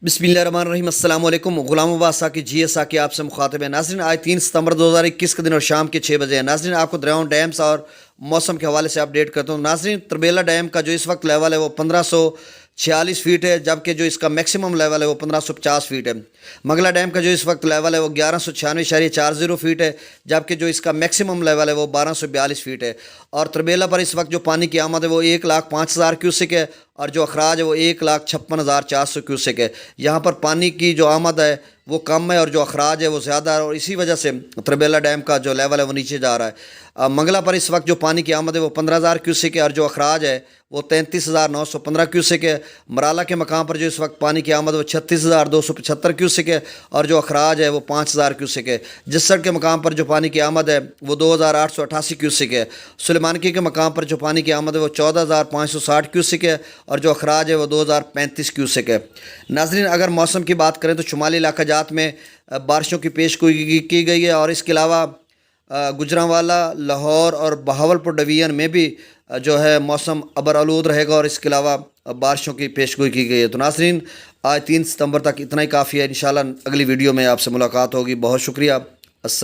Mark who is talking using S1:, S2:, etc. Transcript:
S1: बिस्मिल्लाहिर्रहमानिर्रहीम। अस्सलाम वालेकुम। गुलाम अब्बास साकी GS की आपसे मुखातिब है। नाज़रीन, आज 3 सितंबर 2021 के दिन और शाम के 6 बजे है। नाज़रीन, आपको दरियाओं, डैम्स और मौसम के हवाले से अपडेट करता हूँ। नाज़रीन, तरबेला डैम का जो इस वक्त लेवल है वो 1546 फीट है, जबकि जो इसका मैक्सिमम लेवल है वो 1550 फीट है। मंगला डैम का जो इस वक्त लेवल है वो 1196.40 फीट है, जबकि जो इसका मैक्सिमम लेवल है वो 1242 फीट है। और तरबेला पर इस वक्त जो पानी की आमद है वो 1,05,000 क्यूसिक है, और जो अखराज है वो 1,56,400 क्यूसिक है। यहाँ पर पानी की जो आमद है वो कम है और जो अखराज है वो ज़्यादा है, और इसी वजह से तरबेला डैम का जो लेवल है वो नीचे जा रहा है। मंगला पर इस वक्त जो पानी की आमद है वो 15,000 क्यूसिक है, और जो अखराज है वो 33,915 क्यूसिक है। मराला के मकाम पर जो इस वक्त पानी की आमद है वो 36,275 क्यूसिक है, और जो अखराज है वो 5,000 क्यूसिक है। जिसर के मकाम पर जो पानी की आमद है वो 2,888 क्यूसिक है। सुलेमानकी के मकाम पर जो पानी की आमद है वो 14,560 क्यूसिक है, और जो अखराज है वो 2,035 क्यूसिक है। नाज़रीन, अगर मौसम की बात करें तो शुमाली इलाका जात में बारिशों की पेशगोई की गई है, और इसके अलावा गुजरांवाला, लाहौर और बहावलपुर डिवीज़न में भी जो है मौसम अबर आलूद रहेगा, और इसके अलावा बारिशों की पेशगोई की गई है। तो नाज़रीन, आज 3 सितंबर तक इतना ही काफ़ी है। इंशाल्लाह अगली वीडियो में आपसे मुलाकात होगी। बहुत शुक्रिया। अस्सलाम।